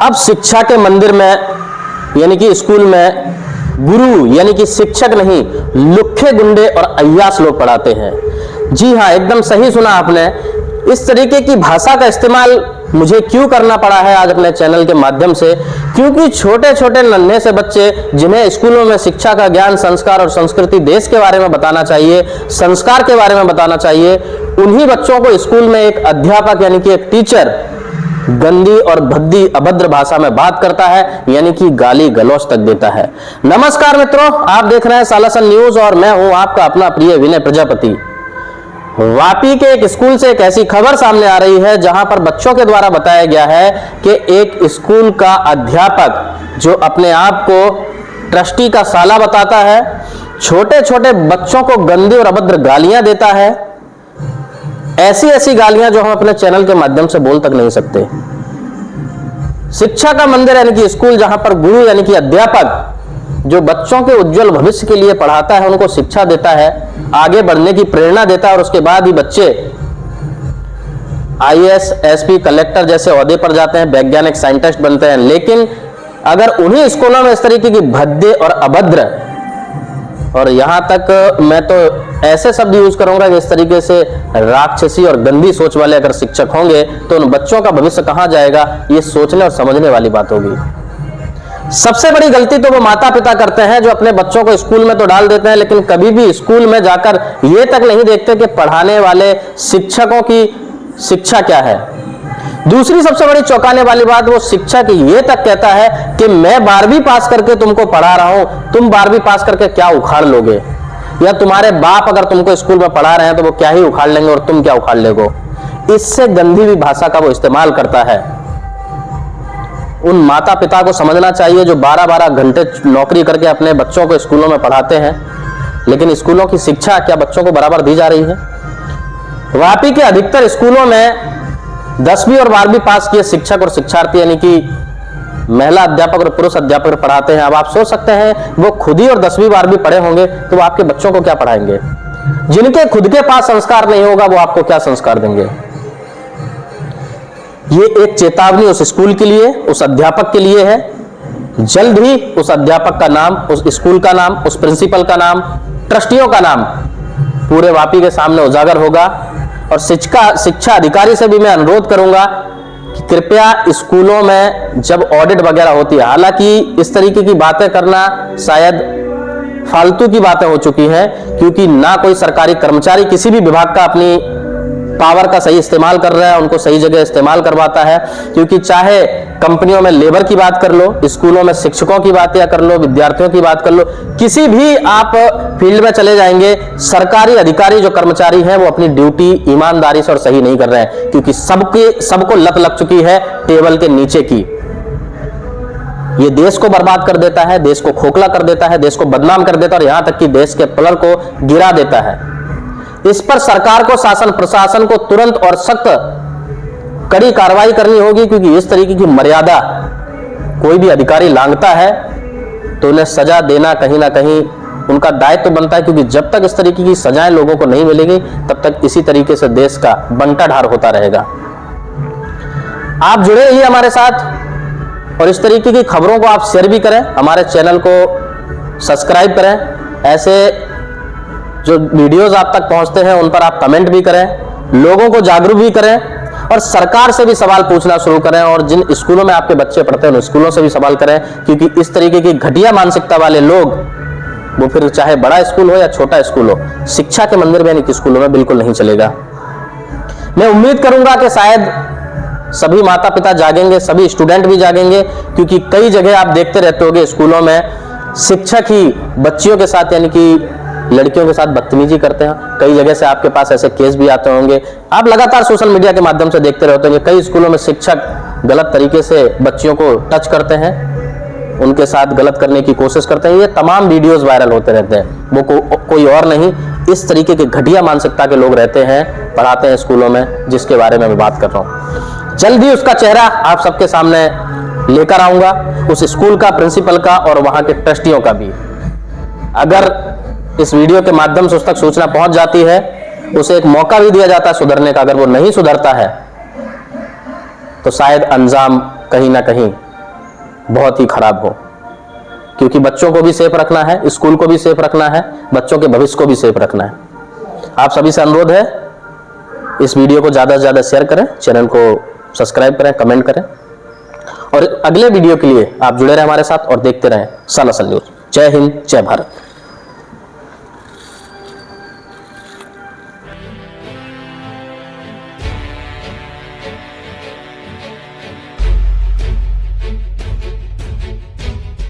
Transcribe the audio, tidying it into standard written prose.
अब शिक्षा के मंदिर में यानी कि स्कूल में गुरु यानी कि शिक्षक नहीं, लुक्खे गुंडे और अय्यास लोग पढ़ाते हैं। जी हाँ, एकदम सही सुना आपने। इस तरीके की भाषा का इस्तेमाल मुझे क्यों करना पड़ा है आज अपने चैनल के माध्यम से, क्योंकि छोटे छोटे नन्हे से बच्चे जिन्हें स्कूलों में शिक्षा का ज्ञान, संस्कार और संस्कृति, देश के बारे में बताना चाहिए, संस्कार के बारे में बताना चाहिए, उन्हीं बच्चों को स्कूल में एक अध्यापक यानी कि एक टीचर गंदी और भद्दी अभद्र भाषा में बात करता है, यानी कि गाली गलौज तक देता है। नमस्कार मित्रों, आप देख रहे हैं सालासन न्यूज और मैं हूं आपका अपना प्रिय विनय प्रजापति। वापी के एक स्कूल से एक ऐसी खबर सामने आ रही है जहां पर बच्चों के द्वारा बताया गया है कि एक स्कूल का अध्यापक जो अपने आप को ट्रस्टी का साला बताता है, छोटे छोटे बच्चों को गंदी और अभद्र गालियां देता है। ऐसी ऐसी गालियां जो हम अपने चैनल के माध्यम से बोल तक नहीं सकते। शिक्षा का मंदिर यानी कि स्कूल, जहां पर गुरु यानी कि अध्यापक जो बच्चों के उज्जवल भविष्य के लिए पढ़ाता है, उनको शिक्षा देता है, आगे बढ़ने की प्रेरणा देता है और उसके बाद ही बच्चे आईएएस, एसपी, कलेक्टर जैसे ओहदे पर जाते हैं, वैज्ञानिक, साइंटिस्ट बनते हैं। लेकिन अगर उन्हीं स्कूलों में इस तरीके की भद्दे और अभद्र, और यहां तक मैं तो ऐसे शब्द यूज करूंगा कि इस तरीके से राक्षसी और गंदी सोच वाले अगर शिक्षक होंगे तो उन बच्चों का भविष्य कहां जाएगा, ये सोचने और समझने वाली बात होगी। सबसे बड़ी गलती तो वो माता पिता करते हैं जो अपने बच्चों को स्कूल में तो डाल देते हैं, लेकिन कभी भी स्कूल में जाकर ये तक नहीं देखते कि पढ़ाने वाले शिक्षकों की शिक्षा क्या है। दूसरी सबसे बड़ी चौंकाने वाली बात, वो शिक्षक ये तक कहता है कि मैं 12वीं पास करके तुमको पढ़ा रहा हूं, तुम 12वीं पास करके क्या उखाड़ लोगे, या तुम्हारे बाप अगर तुमको स्कूल में पढ़ा रहे हैं तो वो क्या ही उखाड़ लेंगे और तुम क्या उखाड़ लोगे। इससे गंदी भी भाषा का वो इस्तेमाल करता है। उन माता पिता को समझना चाहिए जो 12-12 घंटे नौकरी करके अपने बच्चों को स्कूलों में पढ़ाते हैं, लेकिन स्कूलों की शिक्षा क्या बच्चों को बराबर दी जा रही है। वापी के अधिकतर स्कूलों में 10वीं और 12वीं पास किए शिक्षक और शिक्षार्थी यानी कि महिला अध्यापक और पुरुष अध्यापक पढ़ाते हैं। अब आप सोच सकते हैं वो खुद ही और 10वीं 12वीं पढ़े होंगे तो वो आपके बच्चों को क्या पढ़ाएंगे। जिनके खुद के पास संस्कार नहीं होगा वो आपको क्या संस्कार देंगे। ये एक चेतावनी उस स्कूल के लिए, उस अध्यापक के लिए है। जल्द ही उस अध्यापक का नाम, उस स्कूल का नाम, उस प्रिंसिपल का नाम, ट्रस्टियों का नाम पूरे वापी के सामने उजागर होगा। और शिक्षा अधिकारी से भी मैं अनुरोध करूंगा कि कृपया स्कूलों में जब ऑडिट वगैरह होती है, हालांकि इस तरीके की बातें करना शायद फालतू की बातें हो चुकी हैं, क्योंकि ना कोई सरकारी कर्मचारी किसी भी विभाग का अपनी पावर का सही इस्तेमाल कर रहा है, उनको सही जगह इस्तेमाल करवाता है। क्योंकि चाहे कंपनियों में लेबर की बात कर लो, स्कूलों में शिक्षकों की बात या कर लो, विद्यार्थियों की बात कर लो, किसी भी आप फील्ड में चले जाएंगे, सरकारी अधिकारी जो कर्मचारी हैं वो अपनी ड्यूटी ईमानदारी से और सही नहीं कर रहे हैं, क्योंकि सबको लत लग चुकी है टेबल के नीचे की। ये देश को बर्बाद कर देता है, देश को खोखला कर देता है, देश को बदनाम कर देता है और यहां तक कि देश के पिलर को गिरा देता है। इस पर सरकार को, शासन प्रशासन को तुरंत और सख्त कड़ी कार्रवाई करनी होगी, क्योंकि इस तरीके की मर्यादा कोई भी अधिकारी लांघता है तो उन्हें सजा देना कहीं ना कहीं उनका दायित्व बनता है। क्योंकि जब तक इस तरीके की सजाएं लोगों को नहीं मिलेगी तब तक इसी तरीके से देश का बंटाढार होता रहेगा। आप जुड़े रहिए हमारे साथ और इस तरीके की खबरों को आप शेयर भी करें, हमारे चैनल को सब्सक्राइब करें। ऐसे जो वीडियोस आप तक पहुंचते हैं उन पर आप कमेंट भी करें, लोगों को जागरूक भी करें और सरकार से भी सवाल पूछना शुरू करें। और जिन स्कूलों में आपके बच्चे पढ़ते हैं उन स्कूलों से भी सवाल करें, क्योंकि इस तरीके की घटिया मानसिकता वाले लोग, वो फिर चाहे बड़ा स्कूल हो या छोटा स्कूल हो, शिक्षा के मंदिर में यानी कि स्कूलों में बिल्कुल नहीं चलेगा। मैं उम्मीद करूंगा कि शायद सभी माता पिता जागेंगे, सभी स्टूडेंट भी जागेंगे, क्योंकि कई जगह आप देखते रहते होंगे स्कूलों में शिक्षक ही बच्चियों के साथ यानी कि लड़कियों के साथ बदतमीजी करते हैं। कई जगह से आपके पास ऐसे केस भी आते होंगे, आप लगातार सोशल मीडिया के माध्यम से देखते रहते होंगे। कई स्कूलों में शिक्षक गलत तरीके से बच्चियों को टच करते हैं, उनके साथ गलत करने की कोशिश करते हैं। ये तमाम वीडियोस वायरल होते रहते हैं। वो कोई और नहीं, इस तरीके के घटिया मानसिकता के लोग रहते हैं, पढ़ाते हैं स्कूलों में, जिसके बारे में मैं बात कर रहा हूँ। जल्द ही उसका चेहरा आप सबके सामने लेकर आऊंगा, उस स्कूल का, प्रिंसिपल का और वहां के ट्रस्टियों का भी। अगर इस वीडियो के माध्यम से उस तक सूचना पहुंच जाती है, उसे एक मौका भी दिया जाता है सुधरने का। अगर वो नहीं सुधरता है तो शायद अंजाम कहीं ना कहीं बहुत ही खराब हो, क्योंकि बच्चों को भी सेफ रखना है, स्कूल को भी सेफ रखना है, बच्चों के भविष्य को भी सेफ रखना है। आप सभी से अनुरोध है, इस वीडियो को ज़्यादा से ज़्यादा शेयर करें, चैनल को सब्सक्राइब करें, कमेंट करें, और अगले वीडियो के लिए आप जुड़े रहें हमारे साथ और देखते रहें सन न्यूज़। जय हिंद, जय भारत।